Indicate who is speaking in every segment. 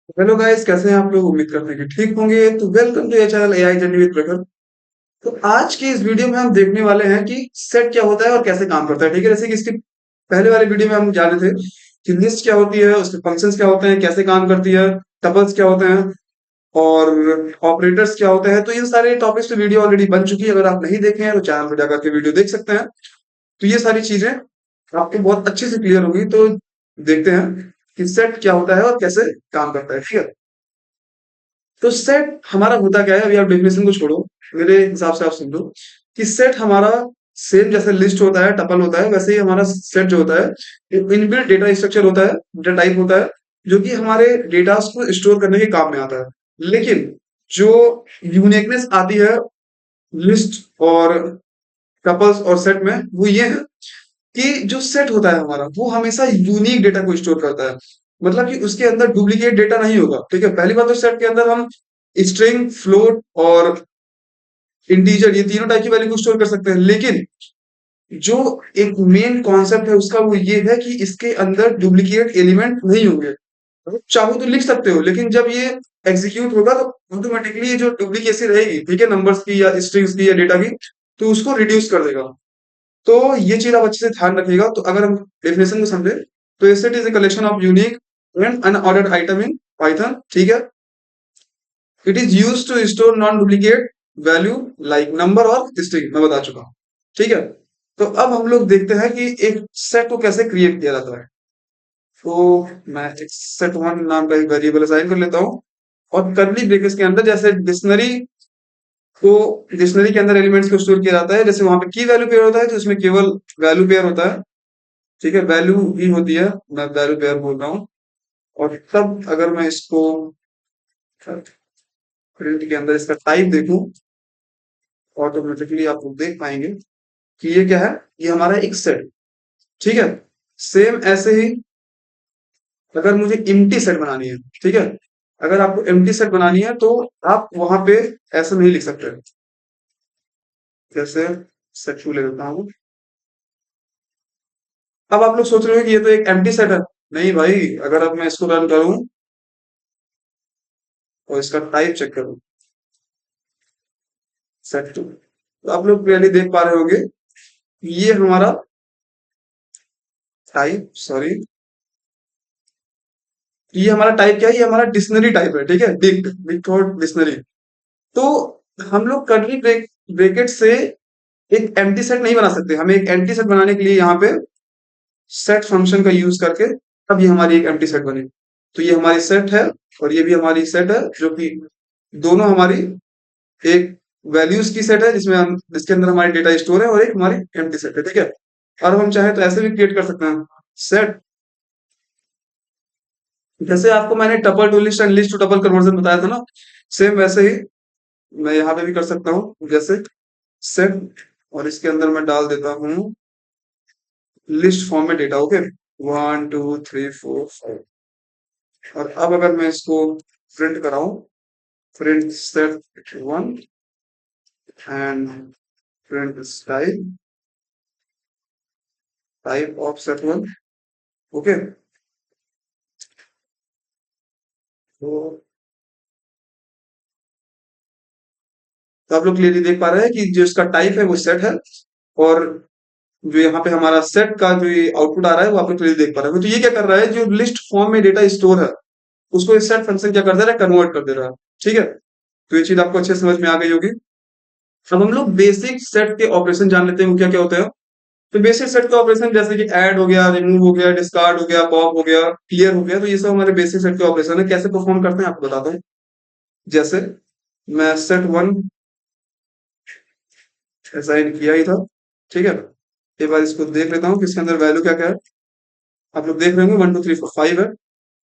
Speaker 1: Hello guys, कैसे हैं आप लोग? उम्मीद करते हैं कि ठीक होंगे। तो welcome to your channel AI journey with Prakhar. तो आज की इस वीडियो में हम देखने वाले हैं कि सेट क्या होता है और कैसे काम करता है। ठीक है, जैसे कि इसके पहले वाले वीडियो में हम जाने थे कि लिस्ट क्या होती है, उसके फंक्शंस क्या होते हैं, कैसे काम करती है, टपल्स क्या होते हैं और ऑपरेटर्स क्या होते हैं। तो इन सारे टॉपिक्स पे वीडियो ऑलरेडी बन चुकी है। अगर आप नहीं देखे हैं तो चैनल पर जाकर के वीडियो देख सकते हैं। तो ये सारी चीजें आपको बहुत अच्छे से क्लियर होगी। तो देखते हैं कि सेट क्या होता है और कैसे काम करता है। ठीक है, तो सेट हमारा होता क्या है? अभी आप डेफिनेशन को छोड़ो, मेरे हिसाब से आप समझो कि सेट हमारा सेम जैसे लिस्ट होता है, टपल होता है, वैसे ही हमारा सेट जो होता है एक इनबिल्ट डेटा स्ट्रक्चर होता है, डेटा टाइप होता है, जो कि हमारे डेटा को स्टोर करने के काम में आता है। लेकिन जो यूनिकनेस आती है लिस्ट और टपल्स और सेट में, वो ये है कि जो सेट होता है हमारा, वो हमेशा यूनिक डेटा को स्टोर करता है। मतलब कि उसके अंदर डुप्लीकेट डेटा नहीं होगा। ठीक है, पहली बात तो सेट के अंदर हम स्ट्रिंग, फ्लोट और इंटीजर, ये तीनों टाइप की वैल्यू को स्टोर कर सकते हैं। लेकिन जो एक मेन कॉन्सेप्ट है उसका, वो ये है कि इसके अंदर डुप्लीकेट एलिमेंट नहीं होंगे। मतलब चाहो तो लिख सकते हो, लेकिन जब ये एग्जीक्यूट होगा तो ऑटोमेटिकली ये जो डुप्लीकेसी रहेगी, ठीक है, नंबर्स की या स्ट्रिंग्स की या डेटा की, तो उसको रिड्यूस कर देगा। तो ये चीज आप अच्छे से ध्यान रखिएगा। तो अगर हम डेफिनेशन को समझे, तो set is a collection of unique and unordered item in Python. ठीक है, it is use to store non duplicate value like number और स्ट्रिंग, मैं बता चुका हूँ। ठीक है, तो अब हम लोग देखते हैं कि एक सेट को कैसे क्रिएट किया जाता है। तो मैं एक सेट वन नाम का एक वेरिएबल असाइन कर लेता हूँ, और कर्ली ब्रेकेट्स के अंदर जैसे डिक्शनरी को, डिक्शनरी के अंदर एलिमेंट्स को स्टोर किया जाता है, जैसे वहां पे की वैल्यू पेयर होता है तो उसमें केवल वैल्यू पेयर होता है। ठीक है, वैल्यू ही होती है, मैं वैल्यू पेयर बोल रहा हूँ। और तब अगर मैं इसको प्रिंट के अंदर इसका टाइप देखूं, ऑटोमेटिकली आप लोग देख पाएंगे कि ये क्या है, ये हमारा एक सेट। ठीक है, सेम ऐसे ही अगर मुझे एम्प्टी सेट बनानी है, ठीक है, अगर आपको एम्प्टी सेट बनानी है तो आप वहां पे ऐसा नहीं लिख सकते। जैसे सेट टू ले लेता हूँ। अब आप लोग सोच रहे हो कि ये तो एक एम्प्टी सेट है। नहीं भाई, अगर अब मैं इसको रन करूं और इसका टाइप चेक करूं, सेट टू, तो आप लोग क्लियरली देख पा रहे होंगे, ये हमारा टाइप, सॉरी, ये हमारा टाइप क्या है? ये हमारा डिक्शनरी टाइप है। ठीक है, डिक्ट डिक्ट और डिक्शनरी। तो हम लोग कर्ली ब्रेकेट से एक एम्प्टी सेट नहीं बना सकते। हमें एक एम्प्टी सेट बनाने के लिए यहाँ पे सेट फंक्शन का यूज करके अब ये हमारी एक एम्प्टी सेट बनी। तो ये हमारी सेट है और ये भी हमारी सेट है, जो कि दोनों हमारी एक वैल्यूज की सेट है, जिसमें हम, जिसके अंदर हमारी डेटा स्टोर है, और एक हमारी एम्प्टी सेट है। ठीक है, और हम चाहे तो ऐसे भी क्रिएट कर सकते हैं सेट, जैसे आपको मैंने tuple to list and list to tuple conversion बताया था ना, सेम वैसे ही मैं यहाँ पे भी कर सकता हूँ। जैसे सेट, और इसके अंदर मैं डाल देता हूँ लिस्ट फॉर्म में डेटा। ओके, 1 2 3 4 5। और अब अगर मैं इसको प्रिंट कराऊं, print set one and print type, type of set one. Okay, तो आप लोग क्लियरली देख पा रहे हैं कि जो इसका टाइप है वो सेट है, और जो यहाँ पे हमारा सेट का जो ये आउटपुट आ रहा है वो आप लोग क्लियरली देख पा रहे हैं। तो ये क्या कर रहा है, जो लिस्ट फॉर्म में डेटा स्टोर है उसको सेट फंक्शन क्या कर दे रहा है, कन्वर्ट कर दे रहा है। ठीक है, तो ये चीज आपको अच्छे से समझ में आ गई होगी। अब हम लोग बेसिक सेट के ऑपरेशन जान लेते हैं, वो क्या क्या होते हैं। तो बेसिक सेट का ऑपरेशन जैसे कि ऐड हो गया, रिमूव हो गया, डिस्कार्ड हो गया, पॉप हो गया, क्लियर हो गया, तो ये सब हमारे बेसिक सेट के ऑपरेशन है। कैसे परफॉर्म करते हैं आपको बताता हूँ। जैसे मैं सेट वन असाइन किया ही था, ठीक है, एक बार इसको देख लेता हूँ कि इसके अंदर वैल्यू क्या क्या है। आप लोग देख रहे होंगे 1 2 3 4 5 है।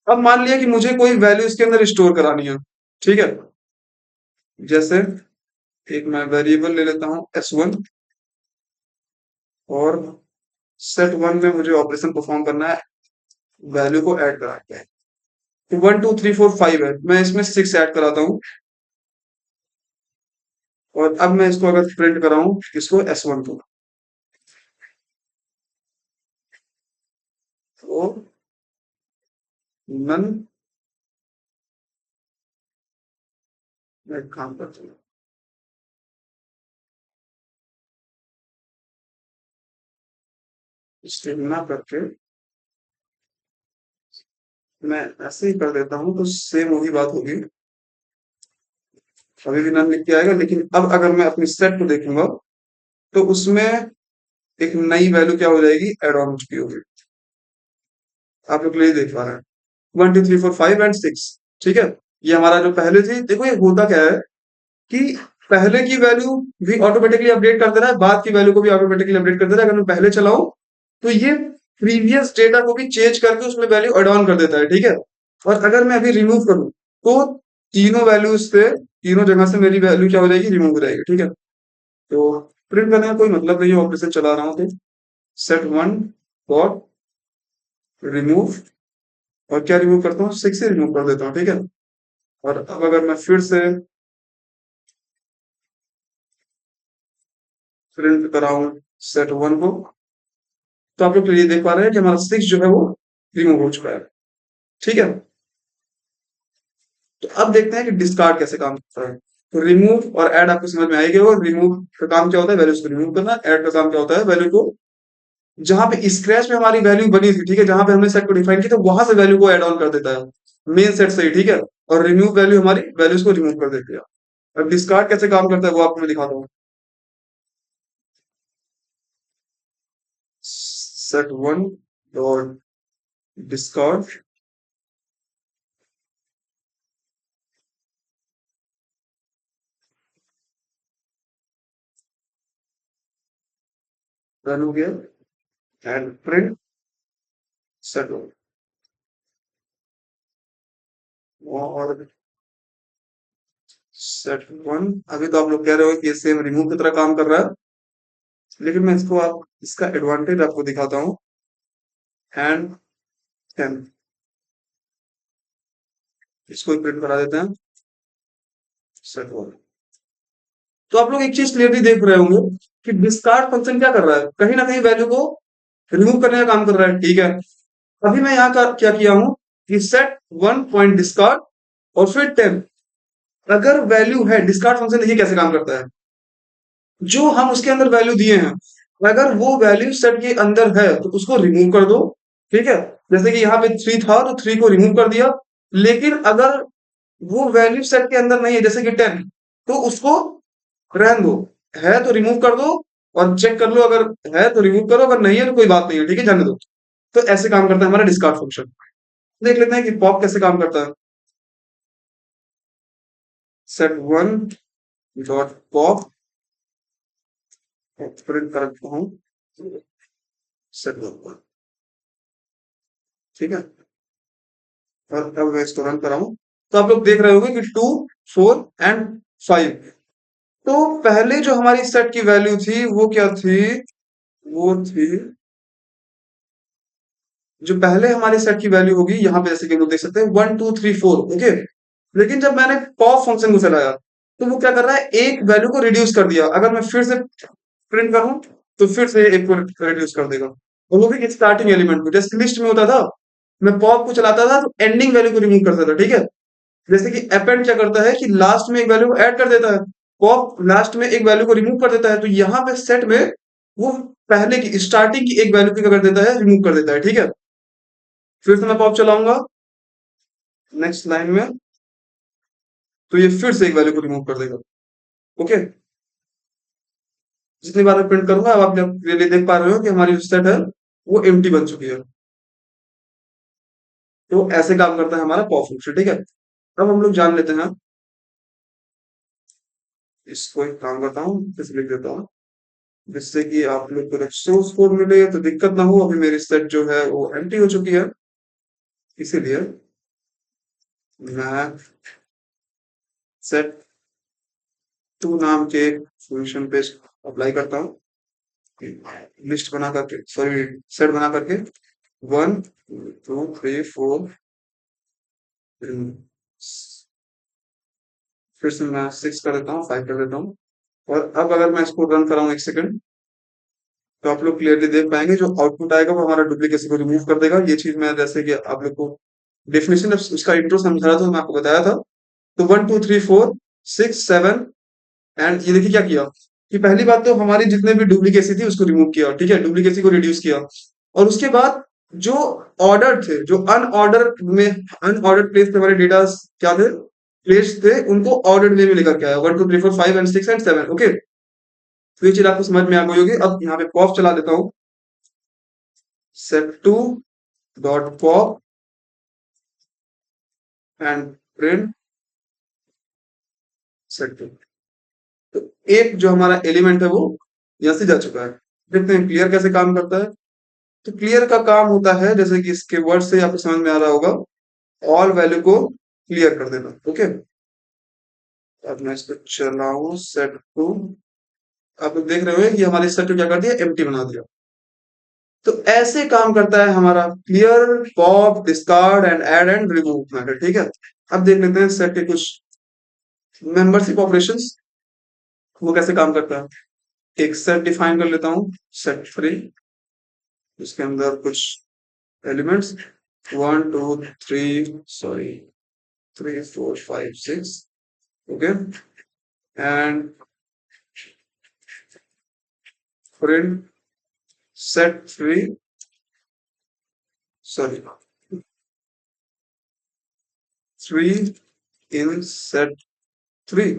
Speaker 1: अब मान लिया कि मुझे कोई वैल्यू इसके अंदर स्टोर करानी है। ठीक है, जैसे एक मैं वेरिएबल ले लेता हूँ S1, और सेट वन में मुझे ऑपरेशन परफॉर्म करना है, वैल्यू को ऐड करा के। तो 1 2 3 4 5 है, मैं इसमें 6 ऐड कराता हूँ। और अब मैं इसको अगर प्रिंट कराऊं, इसको S1 को, तो नन मैं एक काम करता हूँ, स्ट्रिंग ना करके मैं ऐसे ही कर देता हूँ, तो सेम वही बात होगी। अभी भी नन लिख के आएगा, लेकिन अब अगर मैं अपनी सेट को देखूंगा तो उसमें एक नई वैल्यू क्या हो जाएगी, एड ऑन हो चुकी होगी। आप लोग क्लियर देख पा रहे हैं, 1 2 3 4 5 एंड 6। ठीक है, ये हमारा जो पहले थी, देखो ये होता क्या है कि पहले की वैल्यू भी ऑटोमेटिकली अपडेट कर दे रहा है, बाद की वैल्यू को भी ऑटोमेटिकली अपडेट कर दे रहा है। अगर मैं पहले चलाऊं तो ये प्रीवियस डेटा को भी चेंज करके उसमें वैल्यू एड ऑन कर देता है। ठीक है, और अगर मैं अभी रिमूव करूं तो तीनों वैल्यूज से, तीनों जगह से मेरी वैल्यू क्या हो जाएगी, रिमूव हो जाएगी। ठीक है, तो प्रिंट करने का कोई मतलब नहीं है, ऑपरेशन चला रहा हूँ तो सेट वन डॉट रिमूव, और क्या रिमूव करता हूँ, 6 से रिमूव कर देता हूँ। ठीक है, और अब अगर मैं फिर से प्रिंट कराऊं सेट वन को, तो आप लोग ये देख पा रहे हैं कि हमारा 6 जो है वो रिमूव हो चुका है। ठीक है, तो अब देखते हैं कि डिस्कार्ड कैसे काम करता है। तो रिमूव और ऐड आपको समझ में आएगी। और रिमूव का काम क्या होता है, वैल्यूज को रिमूव करना। ऐड का काम क्या होता है, वैल्यू को जहां पे स्क्रैच में हमारी वैल्यू बनी थी, ठीक है, जहां पे हमने सेट को डिफाइन किया, तो वहां से वैल्यू को ऐड ऑन कर देता है मेन सेट से ही। ठीक है, और रिमूव वैल्यू हमारी वैल्यूज को रिमूव कर देती है। अब डिस्कार्ड कैसे काम करता है वो आपको मैं दिखाता हूँ। Set one dot discard, run हो गया, एंड प्रिंट सेट वन। और सेट वन, अभी तो आप लोग कह रहे हो कि ये सेम रिमूव की तरह काम कर रहा है, लेकिन मैं इसको आप इसका एडवांटेज आपको दिखाता हूँ। एंड टेन, इसको प्रिंट करा देते हैं सेट वन। तो आप लोग एक चीज क्लियरली देख रहे होंगे कि डिस्कार्ड फंक्शन क्या कर रहा है, कहीं ना कहीं वैल्यू को रिमूव करने का काम कर रहा है। ठीक है, अभी मैं यहाँ का क्या किया हूँ कि सेट वन पॉइंट डिस्कार्ड और फिर टेन। अगर वैल्यू है, डिस्कार्ड फंक्शन देखिए कैसे काम करता है, जो हम उसके अंदर वैल्यू दिए हैं, अगर वो वैल्यू सेट के अंदर है तो उसको रिमूव कर दो। ठीक है, जैसे कि यहाँ पे 3 था तो 3 को रिमूव कर दिया। लेकिन अगर वो वैल्यू सेट के अंदर नहीं है, जैसे कि 10, तो उसको रहने दो। है तो रिमूव कर दो और चेक कर लो, अगर है तो रिमूव करो, अगर नहीं है तो कोई बात नहीं है। ठीक है, जाने दो। तो ऐसे काम करता है हमारा डिस्कार्ड फंक्शन। देख लेते हैं कि पॉप कैसे काम करता है। Set one dot pop, print करता हूँ सेट वन। ठीक है, और अब मैं इसको रन कराऊं तो आप लोग देख रहे होंगे कि 2 4 एंड 5। तो पहले जो हमारी सेट की वैल्यू थी वो क्या थी, वो थी, जो पहले हमारे सेट की वैल्यू होगी यहाँ पे, जैसे कि हम लोग देख सकते हैं 1 2 3 4। ओके, लेकिन जब मैंने पॉप फंक्शन को चलाया तो वो क्या कर रहा है, एक वैल्यू को रिड्यूस कर दिया। अगर मैं फिर से प्रिंट करूं तो फिर से एक को रिड्यूस कर देगा, और वो भी स्टार्टिंग एलिमेंट को। जैसे लिस्ट में होता था, मैं पॉप को चलाता था तो एंडिंग वैल्यू को रिमूव करता था। ठीक है, जैसे कि अपेंड क्या करता है कि लास्ट में एक वैल्यू को ऐड कर देता है, पॉप लास्ट में एक वैल्यू को रिमूव कर देता है। तो यहाँ पे सेट में वो पहले की स्टार्टिंग की एक वैल्यू को क्या कर देता है, रिमूव कर देता है। ठीक है, फिर से मैं पॉप चलाऊंगा नेक्स्ट लाइन में, तो ये फिर से एक वैल्यू को रिमूव कर देगा। ओके, जितनी बार मैं प्रिंट करूंगा, अब आप क्लियरली देख पा रहे हो कि हमारी जो सेट है वो एम्प्टी बन चुकी है। तो ऐसे काम करता है हमारा पॉप फंक्शन। ठीक है, अब हम लोग जान लेते हैं, इसको एक काम करता हूँ, इसे लिख देता हूँ, जिससे कि आप लोग को सोर्स कोड मिले तो दिक्कत ना हो। अभी मेरी सेट जो है वो एम्प्टी हो चुकी है, इसीलिए मैं सेट टू नाम के फंक्शन पे अप्लाई करता हूँ। लिस्ट बना करके, सॉरी, सेट बना करके 1 2 3 4, फिर से मैं 6 कर देता हूँ, 5 कर देता हूँ। और अब अगर मैं इसको रन कराऊँ 1 सेकंड, तो आप लोग क्लियरली देख पाएंगे जो आउटपुट आएगा वो हमारा डुप्लीकेसी को रिमूव कर देगा। ये चीज मैं, जैसे कि आप लोग को डेफिनेशन उसका इंट्रो समझा रहा था, मैं आपको बताया था। तो 1 2 3 4 6 7 एंड ये देखिए क्या किया कि पहली बात तो हमारी जितने भी डुप्लीकेसी थी उसको रिमूव किया, ठीक है, डुप्लीकेसी को रिड्यूस किया। और उसके बाद जो ऑर्डर थे, जो अनऑर्डर्ड प्लेस पे हमारे डेटा क्या थे, प्लेस थे, उनको ऑर्डर्ड वे में लेकर के आया, 1 2 3 4 5 एंड 6 एंड 7। ओके, तो ये चीज आपको समझ में आ गई होगी। अब यहाँ पे पॉप चला देता हूँ, set2 dot pop and print set2। तो एक जो हमारा एलिमेंट है वो यहाँ से जा चुका है। देखते हैं क्लियर कैसे काम करता है। तो क्लियर का काम होता है, जैसे कि इसके वर्ड से आपको समझ में आ रहा होगा, ऑल वैल्यू को क्लियर कर देना। ओके, अब मैं इसको चलाऊं सेट टू, आप लोग देख रहे हो कि हमारे सेट को क्या कर दिया, एम्प्टी बना दिया। तो ऐसे काम करता है हमारा clear, pop, discard and add and remove method. ठीक है, अब देख लेते हैं सेट के कुछ मेंबरशिप ऑपरेशंस, वो कैसे काम करता है। एक सेट डिफाइन कर लेता हूं, सेट फ्री, उसके अंदर कुछ elements 1 2 3 sorry 3 4 5 6। Okay, and print set free, sorry, 3 in set 3।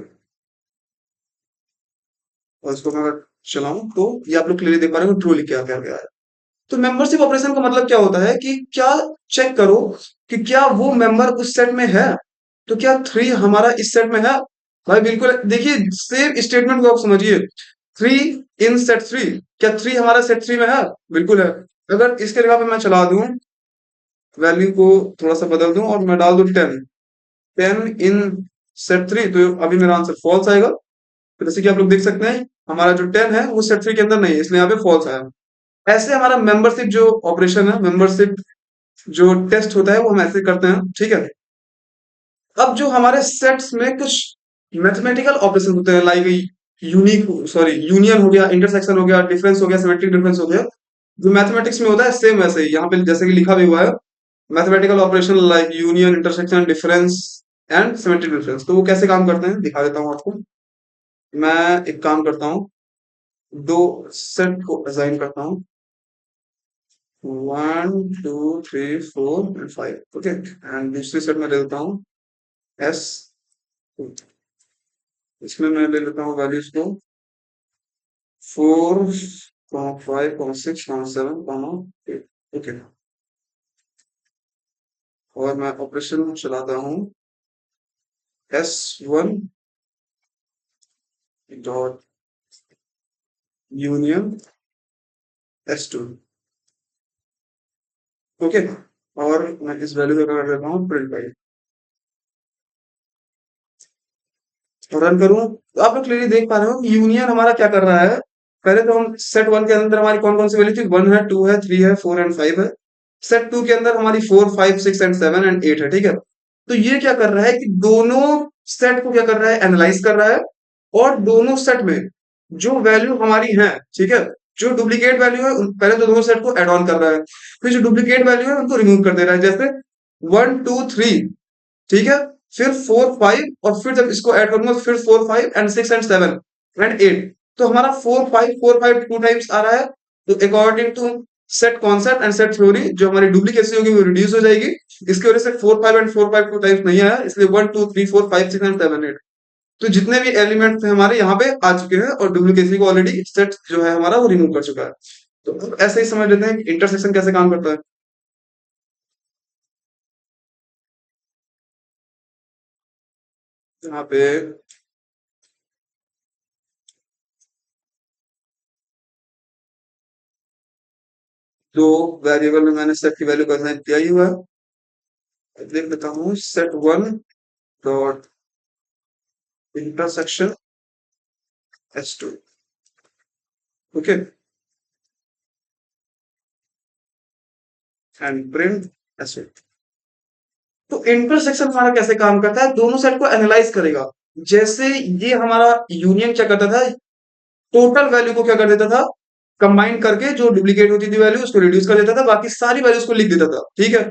Speaker 1: और इसको मैं अगर चलाऊं तो ये आप लोग क्लियरली देख पा रहे हो, ट्रू लिख के आ गया है। तो मेंबरशिप ऑपरेशन का मतलब क्या होता है कि क्या चेक करो कि क्या वो मेंबर उस सेट में है। तो क्या 3 हमारा इस सेट में है? भाई बिल्कुल, देखिए सेम स्टेटमेंट को आप समझिए, 3 इन सेट 3, क्या 3 हमारा सेट 3 में है? बिल्कुल है। अगर इसके जगह पे मैं चला दूं, वैल्यू को थोड़ा सा बदल दूं और मैं डाल दूं 10 इन सेट 3, तो अभी मेरा आंसर फॉल्स आएगा। तो जैसे कि आप लोग देख सकते हैं, हमारा जो 10 है वो सेट 3 के अंदर नहीं है, इसलिए यहाँ पे फॉल्स आया। ऐसे हमारा मेंबरशिप जो ऑपरेशन है, मेंबरशिप जो टेस्ट होता है, वो हम ऐसे करते हैं। ठीक है, अब जो हमारे सेट्स में कुछ मैथमेटिकल ऑपरेशन होते हैं, लाइक यूनिक सॉरी यूनियन हो गया, इंटरसेक्शन हो गया, डिफरेंस हो गया, सिमेट्रिक डिफरेंस हो गया, जो मैथमेटिक्स में होता है सेम वैसे ही यहाँ पे जैसे कि लिखा भी हुआ है, mathematical operation like union, intersection, difference and symmetric difference. तो वो कैसे काम करते हैं दिखा देता हूँ आपको। मैं एक काम करता हूँ, दो सेट को असाइन करता हूँ, 1 2 3 4 एंड 5। ओके, एंड दूसरी सेट में ले लेता हूँ एस, इसमें मैं ले लेता हूँ वैल्यूज को 4 5 6 7 8। ओके, और मैं ऑपरेशन चलाता हूँ S1 dot union S2। Okay, और मैं इस वैल्यू को कर देता हूँ प्रिंट बाई, और रन करूँ तो आप लोग क्लियरली देख पा रहे हो यूनियन हमारा क्या कर रहा है। पहले तो हम सेट 1 के अंदर हमारी कौन कौन सी वैल्यू थी, 1 है, 2 है, 3 है, 4 एंड 5 है। सेट 2 के अंदर हमारी 4 5 6 एंड 7 एंड 8 है। ठीक है, तो ये क्या कर रहा है कि दोनों सेट को क्या कर रहा है, एनालाइज कर रहा है, और दोनों सेट में जो वैल्यू हमारी है, ठीक है, जो डुप्लीकेट वैल्यू है पहले तो दोनों सेट को एड ऑन कर रहा है, फिर जो डुप्लीकेट वैल्यू है उनको रिमूव कर दे रहा है, जैसे 1 2 3, ठीक है, फिर 4 5, और फिर जब इसको ऐड करूंगा तो फिर 4 5 एंड 6 एंड 7 एंड 8। तो हमारा 4 5 टू टाइम्स आ रहा है। तो according to set concept and set theory, जो हमारी डुप्लीकेसी होगी वो रिड्यूस हो जाएगी। इसकी वजह से 4 5 एंड 4 5 टू टाइम्स नहीं आया, इसलिए 1 2 3 4 5 6 एंड 7 8। तो जितने भी एलिमेंट थे हमारे यहाँ पे आ चुके हैं, और डुप्लीकेसी को ऑलरेडी सेट जो है हमारा वो रिमूव कर चुका है। तो अब ऐसे ही समझ लेते हैं कि इंटरसेक्शन कैसे काम करता है। यहाँ पे दो वेरिएबल में मैंने सेट की वैल्यू का असाइन किया ही हुआ है। लिख लेता हूँ set 1 dot intersection S2। Okay, and print S2। तो इंटरसेक्शन हमारा कैसे काम करता है, दोनों सेट को एनालाइज करेगा। जैसे ये हमारा यूनियन क्या करता था, टोटल वैल्यू को क्या कर देता था, कंबाइन करके जो डुप्लीकेट होती थी वैल्यू उसको रिड्यूस कर देता था, बाकी सारी वैल्यूज को लिख देता था। ठीक है,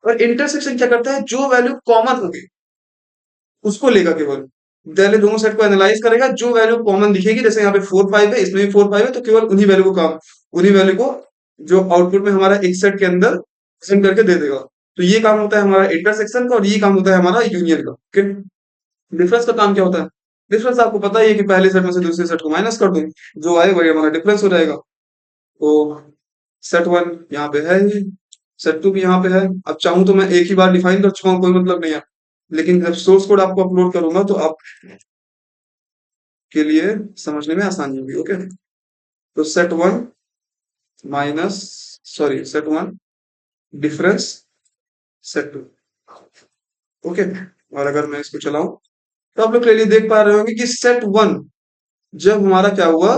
Speaker 1: और इंटरसेक्शन क्या करता है, जो वैल्यू कॉमन होगी उसको लेगा केवल। पहले दोनों सेट को एनालाइज करेगा, जो वैल्यू कॉमन दिखेगी, जैसे यहाँ पे 4 5 है, इसमें भी 4 5 है, तो केवल उन्हीं वैल्यू को जो आउटपुट में हमारा एक सेट के अंदर प्रेजेंट करके दे देगा। तो ये काम होता है हमारा इंटरसेक्शन का, और ये काम होता है हमारा यूनियन का। ओके, डिफरेंस का काम क्या होता है? डिफरेंस आपको पता ही है कि पहले सेट में से दूसरे सेट को माइनस कर दो, जो आए वही हमारा डिफरेंस हो जाएगा। तो सेट वन यहाँ पे है ही, सेट टू भी यहाँ पे है। अब चाहूं तो मैं एक ही बार डिफाइन कर चुका हूँ, कोई मतलब नहीं है, लेकिन जब सोर्स कोड आपको अपलोड करूंगा तो आप के लिए समझने में आसानी होगी। ओके, तो set one minus, sorry, set one difference set two. Okay, और अगर मैं इसको चलाऊं तो आप लोग क्लियरली देख पा रहे होंगे कि सेट वन, जब हमारा क्या हुआ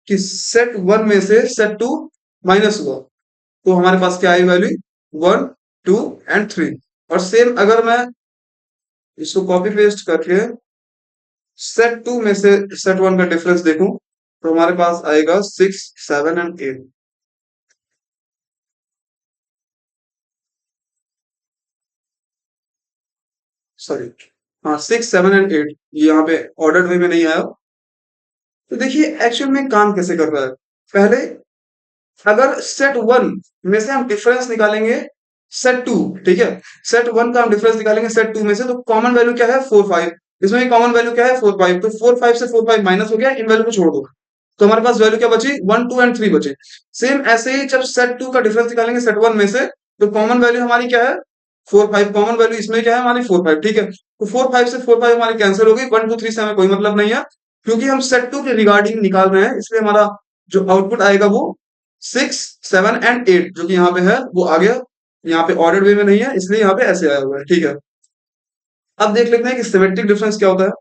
Speaker 1: कि सेट वन में से सेट टू माइनस हुआ, तो हमारे पास क्या आई वैल्यू? 1 2 एंड 3। और सेम अगर मैं इसको कॉपी पेस्ट करके सेट टू में से सेट वन का डिफरेंस देखूं, तो हमारे पास आएगा 6 7 एंड 8। सॉरी, हाँ, 6 7 एंड 8, ये यहाँ पे ऑर्डर वे में नहीं आया। तो देखिए एक्चुअल में काम कैसे कर रहा है। पहले अगर सेट वन में से हम डिफरेंस निकालेंगे सेट टू, ठीक है, सेट वन का हम डिफरेंस निकालेंगे सेट टू में से, तो कॉमन वैल्यू क्या है? 4 5। इसमें कॉमन वैल्यू क्या है? 4 5। तो 4 5 से 4 5 माइनस हो गया, इन वैल्यू को छोड़ दो, तो हमारे पास वैल्यू क्या बची? 1 2 एंड 3 बचे। सेम ऐसे ही जब सेट टू का डिफरेंस निकालेंगे सेट वन में से, तो कॉमन वैल्यू हमारी क्या है? 4 5। कॉमन वैल्यू इसमें क्या है हमारी? 4 5, ठीक है। तो 4 5 से 4 5 हमारी कैंसिल हो गई, 1 2 3 से हमें कोई मतलब नहीं है, क्योंकि हम सेट टू के रिगार्डिंग निकाल रहे हैं, इसलिए हमारा जो आउटपुट आएगा वो 6 7 एंड 8, जो कि यहाँ पे है वो आ गया। यहाँ पे ऑर्डर वे में नहीं है, इसलिए यहाँ पे ऐसे आया हुआ है, ठीक है। अब देख लेते हैं कि सिमेट्रिक डिफरेंस क्या होता है।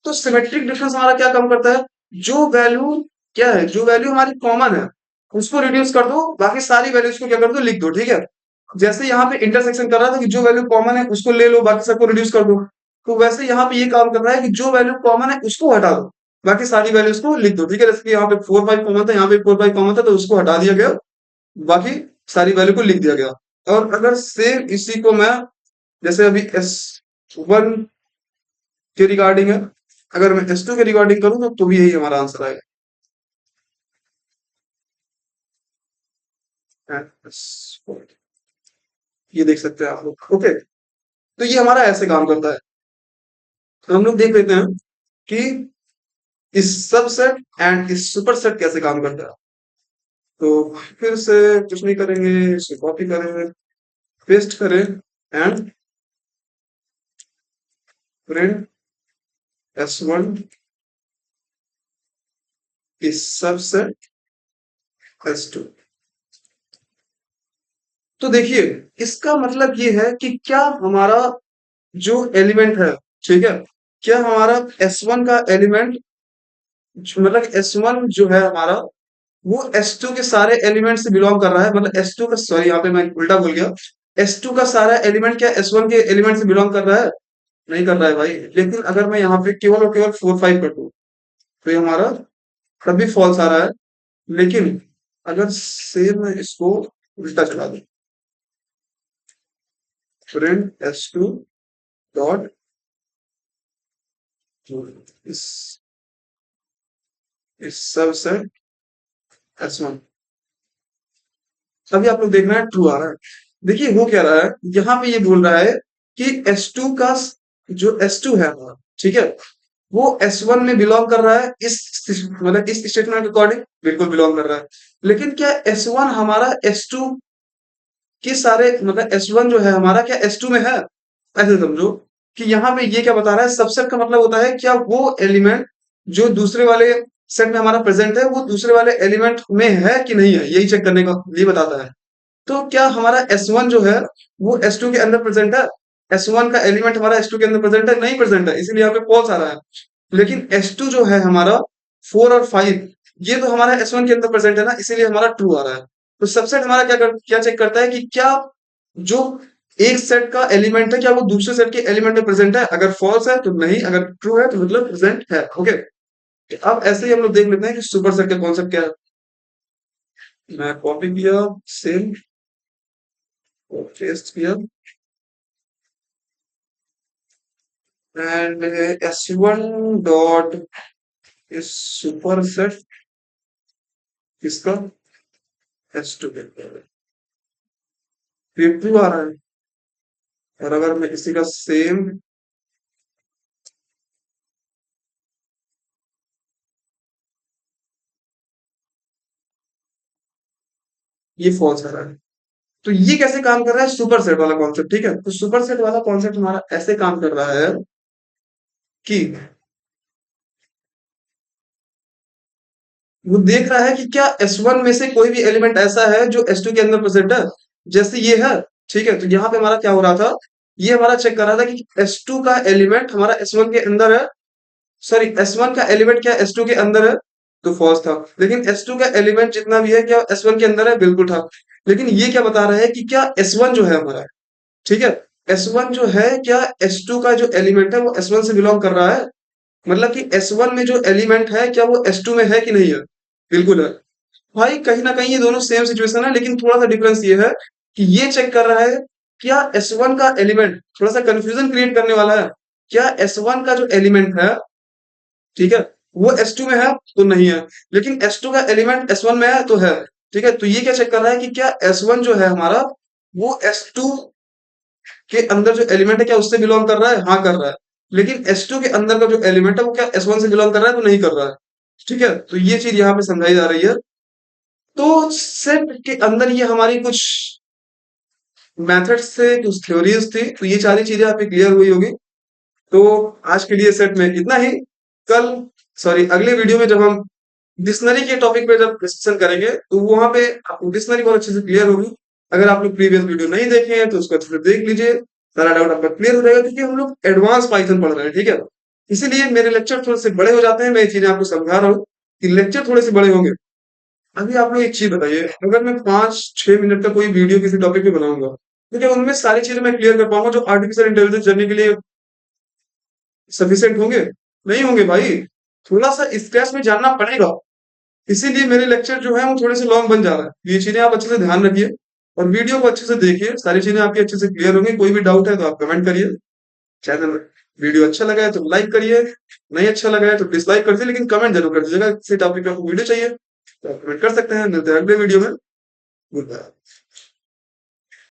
Speaker 1: तो सिमेट्रिक डिफरेंस हमारा क्या काम करता है? जो वैल्यू क्या है, जो वैल्यू हमारी कॉमन है उसको रिड्यूस कर दो, बाकी सारी वैल्यूज को क्या कर दो? लिख दो, ठीक है। जैसे यहाँ पे इंटरसेक्शन कर रहा था कि जो वैल्यू कॉमन है उसको ले लो, बाकी सबको रिड्यूस कर दो, तो वैसे यहाँ पे ये काम कर रहा है कि जो वैल्यू कॉमन है उसको हटा दो, बाकी सारी वैल्यूज को लिख दो, ठीक है। जैसे कि यहाँ पे 4 5 कॉमन था, यहाँ पे 4 5 कॉमन था, तो उसको हटा दिया गया, बाकी सारी वैल्यू को लिख दिया गया। और अगर सेम इसी को मैं, जैसे अभी एस वन के रिगार्डिंग है, अगर मैं एस टू के रिगार्डिंग करूँ तो भी यही हमारा आंसर आएगा। ये देख सकते हैं आप लोग। ओके, तो ये हमारा ऐसे काम करता है। तो हम लोग देख लेते हैं कि इस सबसेट एंड इस सुपरसेट कैसे काम करता है। तो फिर से कुछ नहीं करेंगे, इसे कॉपी करें, पेस्ट करें, एंड प्रिंट S1 इस सबसेट S2। तो देखिए इसका मतलब ये है कि क्या हमारा जो एलिमेंट है, ठीक है, क्या हमारा S1 का एलिमेंट, मतलब S1 जो है हमारा, वो S2 के सारे एलिमेंट से बिलोंग कर रहा है, मतलब S2 का, सॉरी यहाँ पे मैं उल्टा बोल गया, S2 का सारा एलिमेंट क्या S1 के एलिमेंट से बिलोंग कर रहा है? नहीं कर रहा है भाई। लेकिन अगर मैं यहाँ पे केवल और केवल 4 5 कर दूं, तो ये हमारा तब भी फॉल्स आ रहा है। लेकिन अगर सेम मैं इसको उल्टा चला दूं, प्रिंट S2 डॉट इस सबसेट S1, अभी आप लोग देखना है ट्रू आ रहा है। देखिए हो क्या रहा है, यहाँ पे ये बोल रहा है कि S2 का जो S2 है हमारा, ठीक है, वो S1 में बिलोंग कर रहा है, इस मतलब इस स्टेटमेंट के अकॉर्डिंग बिल्कुल बिलोंग कर रहा है। लेकिन क्या S1 हमारा S2 के सारे, मतलब S1 जो है हमारा क्या S2 में है? ऐसे समझो कि यहाँ पे ये क्या बता रहा है, सबसेट का मतलब होता है क्या वो एलिमेंट जो दूसरे वाले सेट में हमारा प्रेजेंट है, वो दूसरे वाले एलिमेंट में है कि नहीं है, यही चेक करने का ये बताता है। तो क्या हमारा S1 जो है वो S2 के अंदर प्रेजेंट है? S1 का एलिमेंट हमारा S2 के अंदर प्रेजेंट है? नहीं प्रेजेंट है, इसीलिए यहाँ पे फॉल्स आ रहा है। लेकिन S2 जो है हमारा 4 और 5, ये तो हमारा S1 के अंदर प्रेजेंट है ना, इसीलिए हमारा ट्रू आ रहा है। तो सबसेट हमारा क्या चेक करता है कि क्या जो एक सेट का एलिमेंट है क्या वो दूसरे सेट के एलिमेंट में प्रेजेंट है? अगर फॉल्स है तो नहीं, अगर ट्रू है तो मतलब प्रेजेंट है। ओके, अब ऐसे ही हम लोग देख लेते हैं कि सुपर सेट का कॉन्सेप्ट क्या है। मैं कॉपी किया, सेम पेस्ट किया, एंड S1 डॉट इस सुपर सेट इसका S2 के ट्रू आ रहा है। और अगर मैं इसी का सेम ये फॉल्स आ रहा है, तो ये कैसे काम कर रहा है? सुपर सेट वाला कॉन्सेप्ट, ठीक है। तो सुपर सेट वाला कॉन्सेप्ट हमारा ऐसे काम कर रहा है कि वो देख रहा है कि क्या S1 में से कोई भी एलिमेंट ऐसा है जो S2 के अंदर प्रेजेंट है। जैसे ये है, ठीक है। तो यहाँ पे हमारा क्या हो रहा था, ये हमारा चेक कर रहा था कि S2 का एलिमेंट हमारा S1 के अंदर है, सॉरी S1 का एलिमेंट क्या S2 के अंदर है, तो फॉल्स था। लेकिन S2 का एलिमेंट जितना भी है क्या S1 के अंदर है, बिल्कुल था। लेकिन ये क्या बता रहा है कि क्या S1 जो है हमारा, ठीक है, S1 जो है क्या S2 का जो एलिमेंट है वो S1 से बिलोंग कर रहा है। मतलब कि S1 में जो एलिमेंट है क्या वो S2 में है कि नहीं है? बिल्कुल है। भाई कहीं ना कहीं ये दोनों सेम सिचुएशन है, लेकिन थोड़ा सा डिफरेंस ये है कि ये चेक कर रहा है क्या S1 का एलिमेंट, थोड़ा सा कंफ्यूजन क्रिएट करने वाला है, क्या S1 का जो एलिमेंट है, ठीक है, वो S2 में है तो नहीं है। लेकिन S2 का एलिमेंट S1 में है तो है, ठीक है। तो ये क्या चेक कर रहा है कि क्या S1 जो है हमारा वो S2 के अंदर जो एलिमेंट है क्या उससे बिलोंग कर रहा है? हाँ कर रहा है। लेकिन S2 के अंदर का जो एलिमेंट है वो क्या S1 से बिलोंग कर रहा है? तो नहीं कर रहा है, ठीक है। तो ये चीज यहाँ पे समझाई जा रही है। तो सेट के अंदर ये हमारी कुछ मेथड्स थे, कुछ थ्योरीज थी, तो ये सारी चीजें आपकी क्लियर हुई होगी। तो आज के लिए सेट में इतना ही। कल, सॉरी, अगले वीडियो में जब हम डिक्शनरी के टॉपिक पे जब डिस्कशन करेंगे तो वहां पे आपको डिक्शनरी बहुत अच्छे से क्लियर होगी। अगर आप लोग प्रीवियस वीडियो नहीं देखे हैं तो उसको अच्छे से देख लीजिए, सारा डाउट आपका क्लियर हो जाएगा, क्योंकि हम लोग एडवांस पाइथन पढ़ रहे हैं, ठीक है। इसीलिए मेरे लेक्चर थोड़े से बड़े हो जाते हैं, मैं ये चीजें आपको समझा रहा हूँ कि लेक्चर थोड़े से बड़े होंगे। अभी आप लोग एक चीज बताइए, अगर मैं 5-6 मिनट का कोई वीडियो किसी टॉपिक पे बनाऊंगा तो क्या उनमें सारी चीजें मैं क्लियर कर पाऊंगा जो आर्टिफिशियल इंटेलिजेंस जर्नी के लिए सफिशिएंट होंगे? नहीं होंगे भाई, थोड़ा सा स्क्रैच में जानना पड़ेगा। इसीलिए मेरे लेक्चर जो है वो थोड़े से लॉन्ग बन जा रहा है। ये चीजें आप अच्छे से ध्यान रखिए और वीडियो को अच्छे से देखिए, सारी चीजें आपकी अच्छे से क्लियर होंगी। कोई भी डाउट है तो आप कमेंट करिए। चैनल, वीडियो अच्छा लगा है तो लाइक करिए, नहीं अच्छा लगा है तो डिसलाइक कर दीजिए, लेकिन कमेंट जरूर कर दीजिएगा किसी टॉपिक पे आपको वीडियो चाहिए तो आप कमेंट कर सकते हैं। मिलते हैं अगले वीडियो में। Good bye.